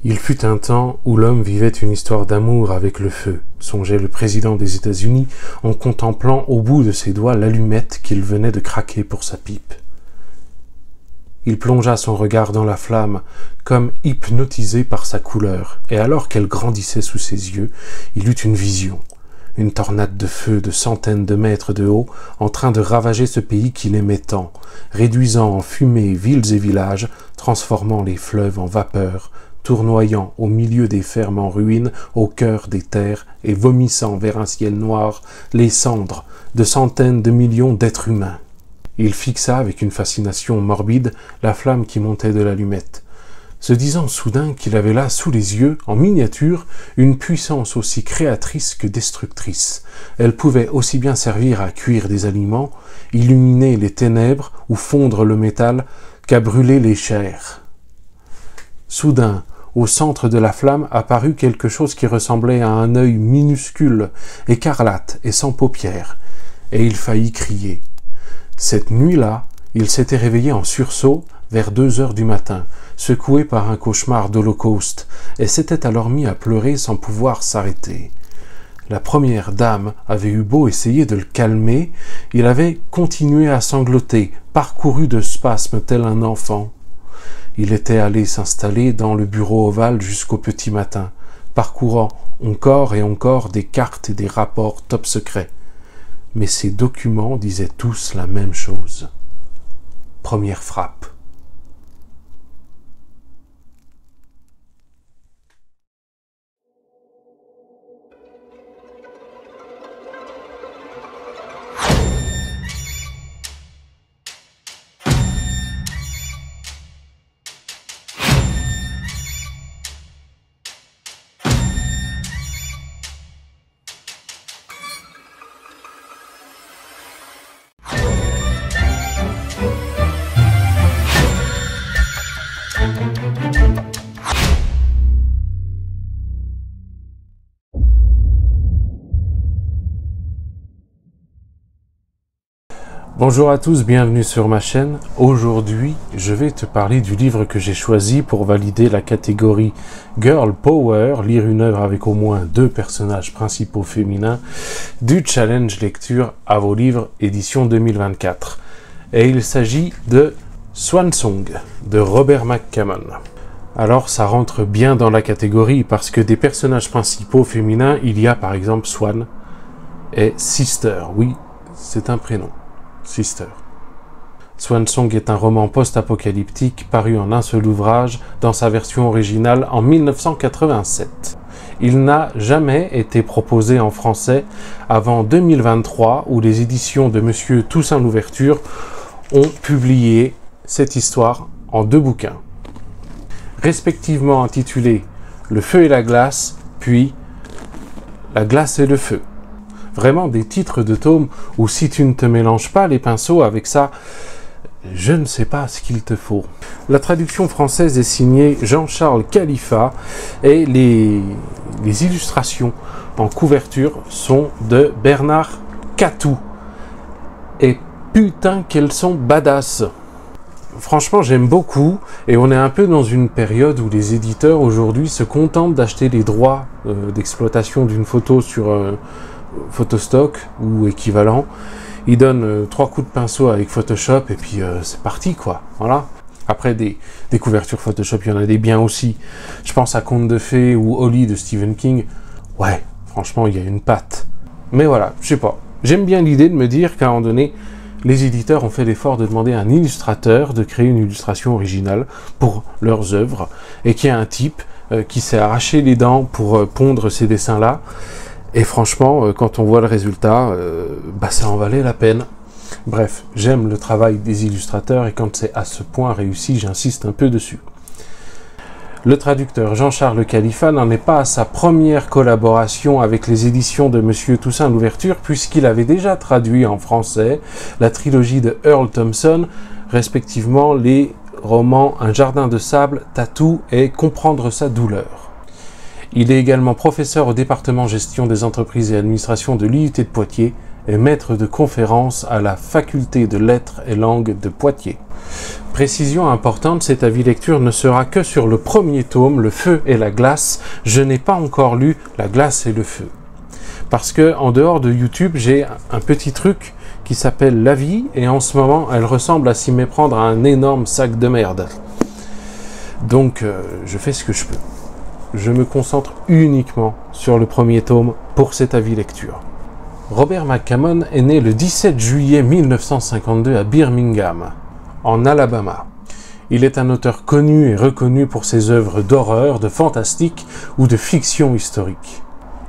Il fut un temps où l'homme vivait une histoire d'amour avec le feu, songeait le président des États-Unis en contemplant au bout de ses doigts l'allumette qu'il venait de craquer pour sa pipe. Il plongea son regard dans la flamme, comme hypnotisé par sa couleur, et alors qu'elle grandissait sous ses yeux, il eut une vision, une tornade de feu de centaines de mètres de haut, en train de ravager ce pays qu'il aimait tant, réduisant en fumée villes et villages, transformant les fleuves en vapeur, tournoyant au milieu des fermes en ruine, au cœur des terres, et vomissant vers un ciel noir les cendres de centaines de millions d'êtres humains. Il fixa avec une fascination morbide la flamme qui montait de l'allumette, se disant soudain qu'il avait là sous les yeux, en miniature, une puissance aussi créatrice que destructrice. Elle pouvait aussi bien servir à cuire des aliments, illuminer les ténèbres ou fondre le métal, qu'à brûler les chairs. Soudain, au centre de la flamme apparut quelque chose qui ressemblait à un œil minuscule, écarlate et sans paupières, et il faillit crier. Cette nuit-là, il s'était réveillé en sursaut vers 2 heures du matin, secoué par un cauchemar d'Holocauste, et s'était alors mis à pleurer sans pouvoir s'arrêter. La première dame avait eu beau essayer de le calmer, il avait continué à sangloter, parcouru de spasmes tel un enfant. Il était allé s'installer dans le bureau ovale jusqu'au petit matin, parcourant encore et encore des cartes et des rapports top secrets. Mais ces documents disaient tous la même chose. Première frappe. Bonjour à tous, bienvenue sur ma chaîne. Aujourd'hui, je vais te parler du livre que j'ai choisi pour valider la catégorie Girl Power, lire une œuvre avec au moins 2 personnages principaux féminins, du challenge lecture à vos livres édition 2024. Et il s'agit de Swan Song de Robert McCammon. Alors ça rentre bien dans la catégorie parce que des personnages principaux féminins, il y a par exemple Swan et Sister. Oui, c'est un prénom. Sister. Swan Song est un roman post-apocalyptique paru en un seul ouvrage dans sa version originale en 1987. Il n'a jamais été proposé en français avant 2023 où les éditions de Monsieur Toussaint Louverture ont publié cette histoire en 2 bouquins, respectivement intitulés Le feu et la glace, puis La glace et le feu. Vraiment des titres de tomes où si tu ne te mélanges pas les pinceaux avec ça, je ne sais pas ce qu'il te faut. La traduction française est signée Jean-Charles Khalifa et les illustrations en couverture sont de Bernard Catou. Et putain qu'elles sont badass! Franchement, j'aime beaucoup et on est un peu dans une période où les éditeurs aujourd'hui se contentent d'acheter les droits d'exploitation d'une photo sur Photostock ou équivalent. Ils donnent 3 coups de pinceau avec Photoshop et puis c'est parti quoi. Voilà. Après des couvertures Photoshop, il y en a des biens aussi. Je pense à Contes de Fées ou Holly de Stephen King. Ouais, franchement, il y a une patte. Mais voilà, je sais pas. J'aime bien l'idée de me dire qu'à un moment donné, les éditeurs ont fait l'effort de demander à un illustrateur de créer une illustration originale pour leurs œuvres et qu'il y a un type qui s'est arraché les dents pour pondre ces dessins-là. Et franchement, quand on voit le résultat, ça en valait la peine. Bref, j'aime le travail des illustrateurs et quand c'est à ce point réussi, j'insiste un peu dessus. Le traducteur Jean-Charles Khalifa n'en est pas à sa première collaboration avec les éditions de Monsieur Toussaint Louverture puisqu'il avait déjà traduit en français la trilogie de Earl Thompson, respectivement les romans Un jardin de sable, Tatou et Comprendre sa douleur. Il est également professeur au département gestion des entreprises et administration de l'IUT de Poitiers est maître de conférence à la faculté de lettres et langues de Poitiers. Précision importante, cet avis lecture ne sera que sur le premier tome, Le Feu et la Glace. Je n'ai pas encore lu La Glace et le Feu. Parce que, en dehors de YouTube, j'ai un petit truc qui s'appelle La Vie, et en ce moment, elle ressemble à s'y méprendre à un énorme sac de merde. Donc, je fais ce que je peux. Je me concentre uniquement sur le premier tome pour cet avis lecture. Robert McCammon est né le 17 juillet 1952 à Birmingham, en Alabama. Il est un auteur connu et reconnu pour ses œuvres d'horreur, de fantastique ou de fiction historique.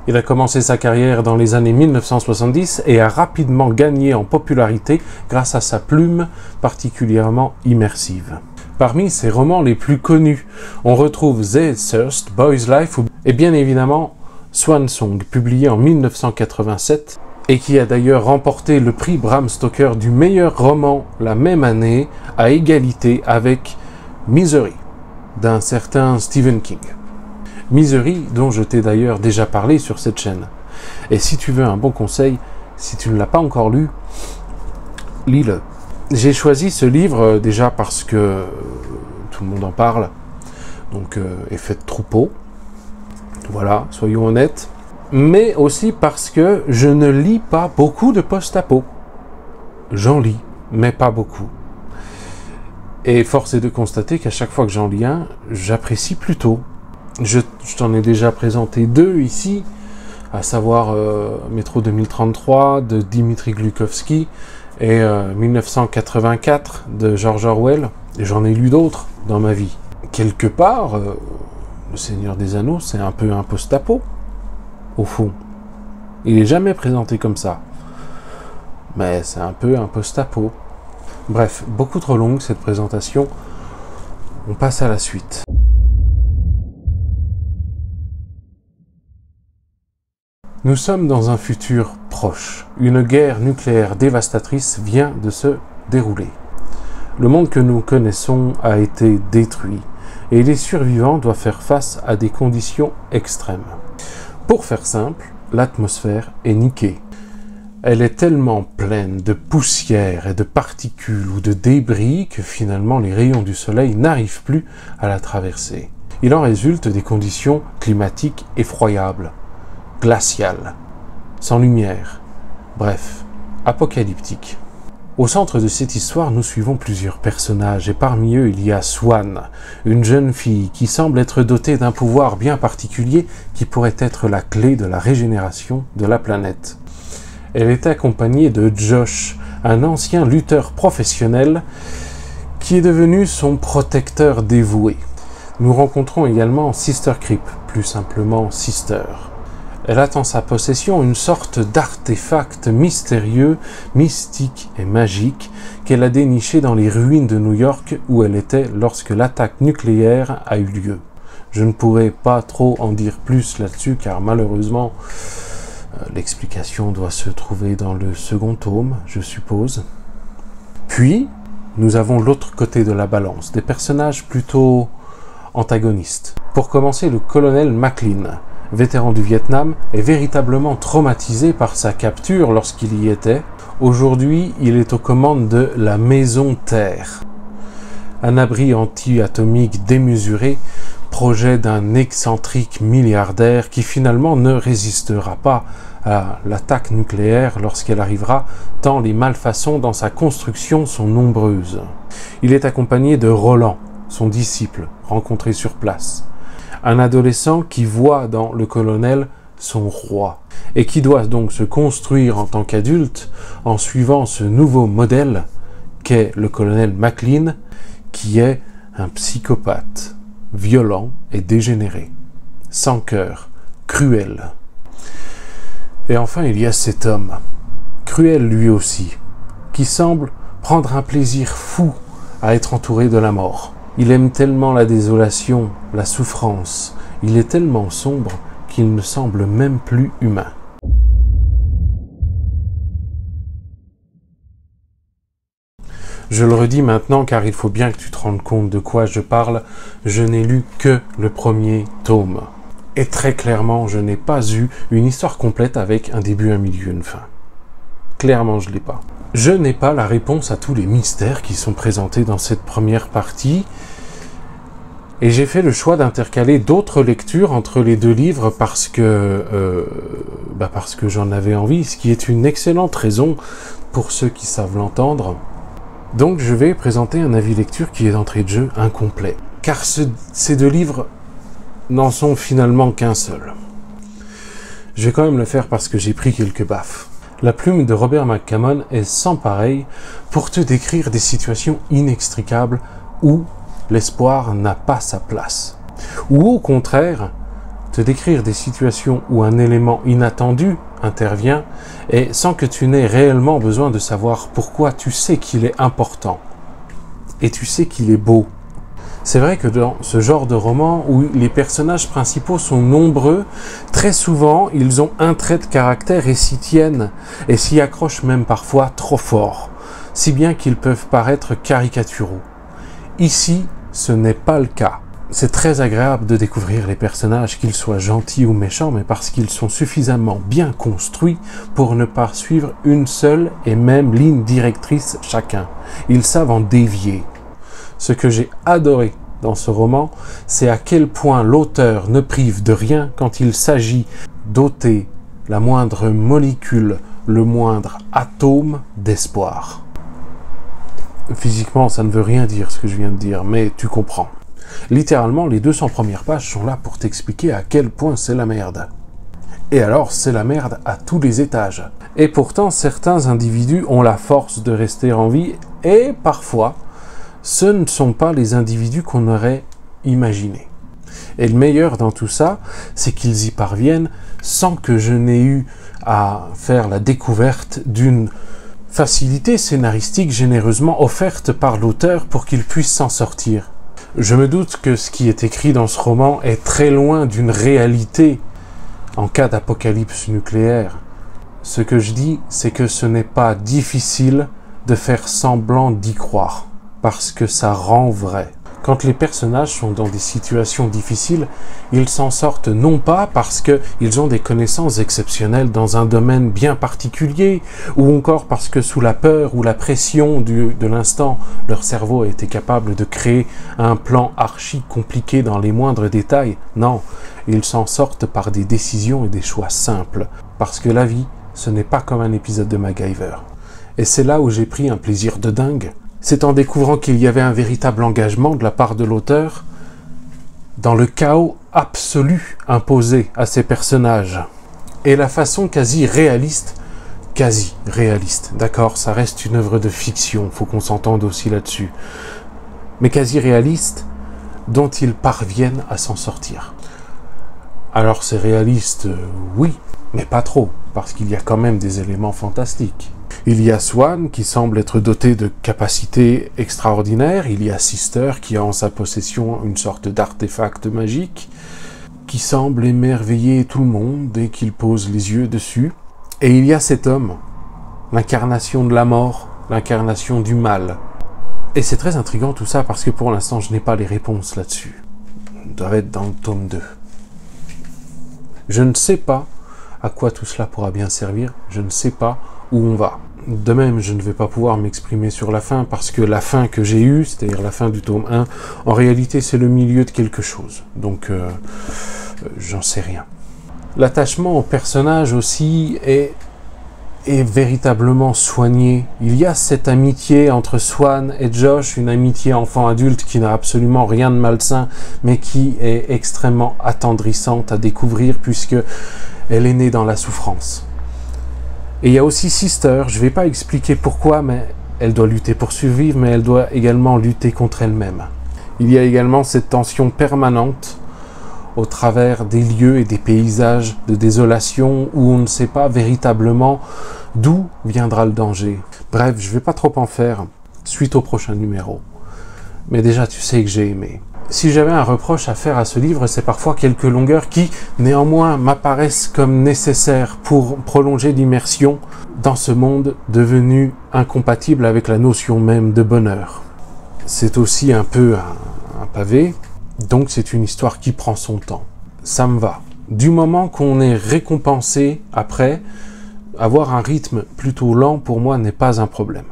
Il a commencé sa carrière dans les années 1970 et a rapidement gagné en popularité grâce à sa plume particulièrement immersive. Parmi ses romans les plus connus, on retrouve The Thirst, Boy's Life et bien évidemment Swan Song, publié en 1987 et qui a d'ailleurs remporté le prix Bram Stoker du meilleur roman la même année, à égalité avec Misery, d'un certain Stephen King. Misery, dont je t'ai d'ailleurs déjà parlé sur cette chaîne. Et si tu veux un bon conseil, si tu ne l'as pas encore lu, lis-le. J'ai choisi ce livre déjà parce que tout le monde en parle, donc effet de troupeau, voilà, soyons honnêtes, mais aussi parce que je ne lis pas beaucoup de post-apo. J'en lis, mais pas beaucoup. Et force est de constater qu'à chaque fois que j'en lis un, j'apprécie plutôt. Je t'en ai déjà présenté deux ici, à savoir Métro 2033 de Dimitri Glukovsky et 1984 de George Orwell, et j'en ai lu d'autres dans ma vie. Quelque part, Le Seigneur des Anneaux, c'est un peu un post-apo, au fond. Il est jamais présenté comme ça, mais c'est un peu un post-apo. Bref, beaucoup trop longue cette présentation, on passe à la suite. Nous sommes dans un futur proche. Une guerre nucléaire dévastatrice vient de se dérouler. Le monde que nous connaissons a été détruit et les survivants doivent faire face à des conditions extrêmes. Pour faire simple, l'atmosphère est niquée. Elle est tellement pleine de poussière et de particules ou de débris que finalement les rayons du soleil n'arrivent plus à la traverser. Il en résulte des conditions climatiques effroyables. Glacial, sans lumière, bref, apocalyptique. Au centre de cette histoire, nous suivons plusieurs personnages et parmi eux, il y a Swan, une jeune fille qui semble être dotée d'un pouvoir bien particulier qui pourrait être la clé de la régénération de la planète. Elle est accompagnée de Josh, un ancien lutteur professionnel qui est devenu son protecteur dévoué. Nous rencontrons également Sister Creep, plus simplement Sister. Elle a en sa possession une sorte d'artefact mystérieux, mystique et magique qu'elle a déniché dans les ruines de New York où elle était lorsque l'attaque nucléaire a eu lieu. Je ne pourrais pas trop en dire plus là-dessus car malheureusement l'explication doit se trouver dans le second tome, je suppose. Puis, nous avons l'autre côté de la balance, des personnages plutôt antagonistes. Pour commencer, le colonel McLean, vétéran du Vietnam, est véritablement traumatisé par sa capture lorsqu'il y était. Aujourd'hui, il est aux commandes de la Maison Terre, un abri anti-atomique démesuré, projet d'un excentrique milliardaire qui finalement ne résistera pas à l'attaque nucléaire lorsqu'elle arrivera, tant les malfaçons dans sa construction sont nombreuses. Il est accompagné de Roland, son disciple, rencontré sur place. Un adolescent qui voit dans le colonel son roi et qui doit donc se construire en tant qu'adulte en suivant ce nouveau modèle qu'est le colonel McLean, qui est un psychopathe, violent et dégénéré, sans cœur, cruel. Et enfin, il y a cet homme, cruel lui aussi, qui semble prendre un plaisir fou à être entouré de la mort. Il aime tellement la désolation, la souffrance, il est tellement sombre qu'il ne semble même plus humain. Je le redis maintenant car il faut bien que tu te rendes compte de quoi je parle, je n'ai lu que le premier tome. Et très clairement, je n'ai pas eu une histoire complète avec un début, un milieu, une fin. Clairement, je l'ai pas. Je n'ai pas la réponse à tous les mystères qui sont présentés dans cette première partie. Et j'ai fait le choix d'intercaler d'autres lectures entre les deux livres parce que j'en avais envie, ce qui est une excellente raison pour ceux qui savent l'entendre. Donc je vais présenter un avis lecture qui est d'entrée de jeu incomplet. Car ces deux livres n'en sont finalement qu'un seul. Je vais quand même le faire parce que j'ai pris quelques baffes. La plume de Robert McCammon est sans pareil pour te décrire des situations inextricables où l'espoir n'a pas sa place. Ou au contraire, te décrire des situations où un élément inattendu intervient et sans que tu n'aies réellement besoin de savoir pourquoi, tu sais qu'il est important. Et tu sais qu'il est beau. C'est vrai que dans ce genre de roman où les personnages principaux sont nombreux, très souvent ils ont un trait de caractère et s'y tiennent, et s'y accrochent même parfois trop fort, si bien qu'ils peuvent paraître caricaturaux. Ici, ce n'est pas le cas. C'est très agréable de découvrir les personnages, qu'ils soient gentils ou méchants, mais parce qu'ils sont suffisamment bien construits pour ne pas suivre une seule et même ligne directrice chacun. Ils savent en dévier. Ce que j'ai adoré dans ce roman, c'est à quel point l'auteur ne prive de rien quand il s'agit d'ôter la moindre molécule, le moindre atome d'espoir. Physiquement, ça ne veut rien dire ce que je viens de dire, mais tu comprends. Littéralement, les 200 premières pages sont là pour t'expliquer à quel point c'est la merde. Et alors, c'est la merde à tous les étages. Et pourtant, certains individus ont la force de rester en vie, et parfois, ce ne sont pas les individus qu'on aurait imaginés. Et le meilleur dans tout ça, c'est qu'ils y parviennent sans que je n'ai eu à faire la découverte d'une facilité scénaristique généreusement offerte par l'auteur pour qu'il puisse s'en sortir. Je me doute que ce qui est écrit dans ce roman est très loin d'une réalité en cas d'apocalypse nucléaire. Ce que je dis, c'est que ce n'est pas difficile de faire semblant d'y croire, parce que ça rend vrai. Quand les personnages sont dans des situations difficiles, ils s'en sortent non pas parce qu'ils ont des connaissances exceptionnelles dans un domaine bien particulier, ou encore parce que sous la peur ou la pression de l'instant, leur cerveau a été capable de créer un plan archi compliqué dans les moindres détails. Non, ils s'en sortent par des décisions et des choix simples, parce que la vie, ce n'est pas comme un épisode de MacGyver. Et c'est là où j'ai pris un plaisir de dingue. C'est en découvrant qu'il y avait un véritable engagement de la part de l'auteur dans le chaos absolu imposé à ces personnages. Et la façon quasi réaliste, d'accord, ça reste une œuvre de fiction, faut qu'on s'entende aussi là-dessus, mais quasi réaliste, dont ils parviennent à s'en sortir. Alors c'est réaliste, oui, mais pas trop, parce qu'il y a quand même des éléments fantastiques. Il y a Swan qui semble être doté de capacités extraordinaires, il y a Sister qui a en sa possession une sorte d'artefact magique, qui semble émerveiller tout le monde dès qu'il pose les yeux dessus. Et il y a cet homme, l'incarnation de la mort, l'incarnation du mal. Et c'est très intriguant tout ça parce que pour l'instant je n'ai pas les réponses là-dessus. Ça doit être dans le tome 2. Je ne sais pas à quoi tout cela pourra bien servir, je ne sais pas où on va. De même, je ne vais pas pouvoir m'exprimer sur la fin, parce que la fin que j'ai eue, c'est-à-dire la fin du tome 1, en réalité c'est le milieu de quelque chose. Donc, j'en sais rien. L'attachement au personnage aussi est véritablement soigné. Il y a cette amitié entre Swan et Josh, une amitié enfant-adulte qui n'a absolument rien de malsain, mais qui est extrêmement attendrissante à découvrir, puisque elle est née dans la souffrance. Et il y a aussi Sister, je ne vais pas expliquer pourquoi, mais elle doit lutter pour survivre, mais elle doit également lutter contre elle-même. Il y a également cette tension permanente au travers des lieux et des paysages de désolation où on ne sait pas véritablement d'où viendra le danger. Bref, je ne vais pas trop en faire suite au prochain numéro. Mais déjà, tu sais que j'ai aimé. Si j'avais un reproche à faire à ce livre, c'est parfois quelques longueurs qui, néanmoins, m'apparaissent comme nécessaires pour prolonger l'immersion dans ce monde devenu incompatible avec la notion même de bonheur. C'est aussi un peu un pavé, donc c'est une histoire qui prend son temps. Ça me va. Du moment qu'on est récompensé après, avoir un rythme plutôt lent pour moi n'est pas un problème.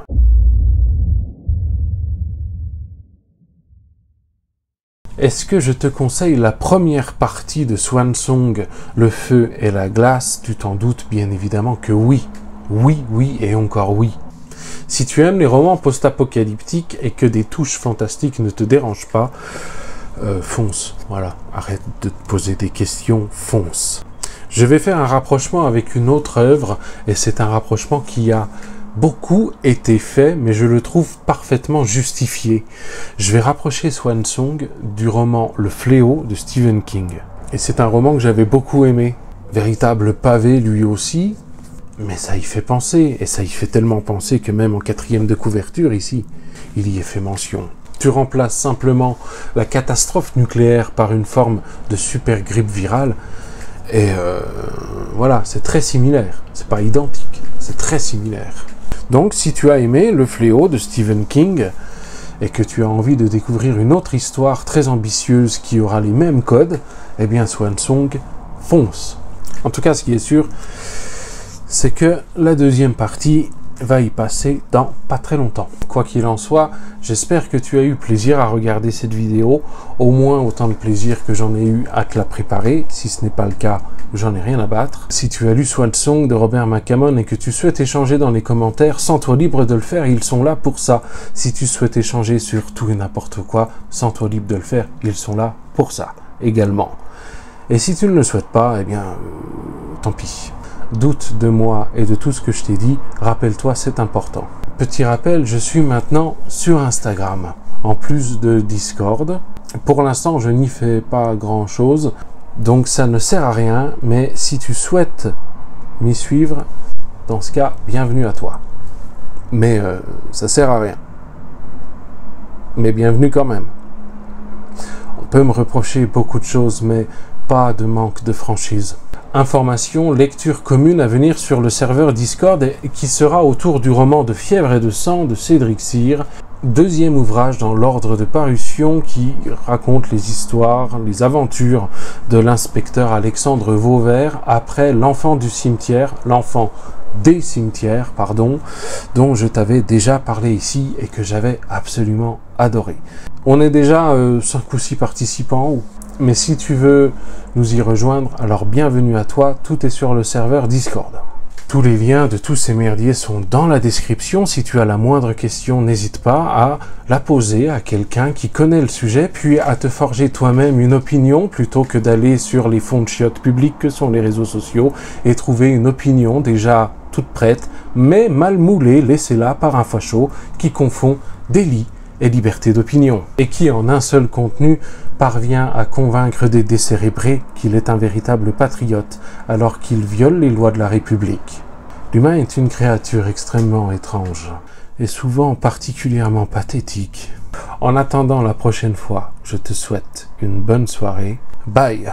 Est-ce que je te conseille la première partie de Swan Song, Le feu et la glace? Tu t'en doutes bien évidemment que oui. Oui, oui et encore oui. Si tu aimes les romans post-apocalyptiques et que des touches fantastiques ne te dérangent pas, fonce. Voilà, arrête de te poser des questions, fonce. Je vais faire un rapprochement avec une autre œuvre, et c'est un rapprochement qui a beaucoup été fait, mais je le trouve parfaitement justifié. Je vais rapprocher Swan Song du roman Le Fléau de Stephen King. Et c'est un roman que j'avais beaucoup aimé. Véritable pavé lui aussi, mais ça y fait penser, et ça y fait tellement penser que même en 4e de couverture ici, il y est fait mention. Tu remplaces simplement la catastrophe nucléaire par une forme de super grippe virale, et voilà, c'est très similaire. C'est pas identique, c'est très similaire. Donc, si tu as aimé Le Fléau de Stephen King et que tu as envie de découvrir une autre histoire très ambitieuse qui aura les mêmes codes, eh bien, Swan Song, fonce. En tout cas, ce qui est sûr, c'est que la deuxième partie va y passer dans pas très longtemps. Quoi qu'il en soit, j'espère que tu as eu plaisir à regarder cette vidéo, au moins autant de plaisir que j'en ai eu à te la préparer. Si ce n'est pas le cas, j'en ai rien à battre. Si tu as lu Swan Song de Robert McCammon et que tu souhaites échanger dans les commentaires, sens-toi libre de le faire, ils sont là pour ça. Si tu souhaites échanger sur tout et n'importe quoi, sens-toi libre de le faire, ils sont là pour ça également. Et si tu ne le souhaites pas, eh bien, tant pis. Doute de moi et de tout ce que je t'ai dit, rappelle-toi, c'est important. Petit rappel, je suis maintenant sur Instagram, en plus de Discord. Pour l'instant, je n'y fais pas grand-chose, donc ça ne sert à rien, mais si tu souhaites m'y suivre, dans ce cas, bienvenue à toi. Mais ça sert à rien. Mais bienvenue quand même. On peut me reprocher beaucoup de choses, mais pas de manque de franchise. Information, lecture commune à venir sur le serveur Discord et qui sera autour du roman de Fièvre et de sang de Cédric Cyr, deuxième ouvrage dans l'ordre de parution qui raconte les histoires, les aventures de l'inspecteur Alexandre Vauvert après l'enfant du cimetière, l'enfant des cimetières, pardon, dont je t'avais déjà parlé ici et que j'avais absolument adoré. On est déjà 5 ou 6 participants, mais si tu veux nous y rejoindre, alors bienvenue à toi, tout est sur le serveur Discord. Tous les liens de tous ces merdiers sont dans la description. Si tu as la moindre question, n'hésite pas à la poser à quelqu'un qui connaît le sujet, puis à te forger toi-même une opinion plutôt que d'aller sur les fonds de chiottes publics que sont les réseaux sociaux et trouver une opinion déjà toute prête, mais mal moulée, laissée là par un facho qui confond délit et liberté d'opinion, et qui en un seul contenu parvient à convaincre des décérébrés qu'il est un véritable patriote alors qu'il viole les lois de la République. L'humain est une créature extrêmement étrange et souvent particulièrement pathétique. En attendant la prochaine fois, je te souhaite une bonne soirée. Bye!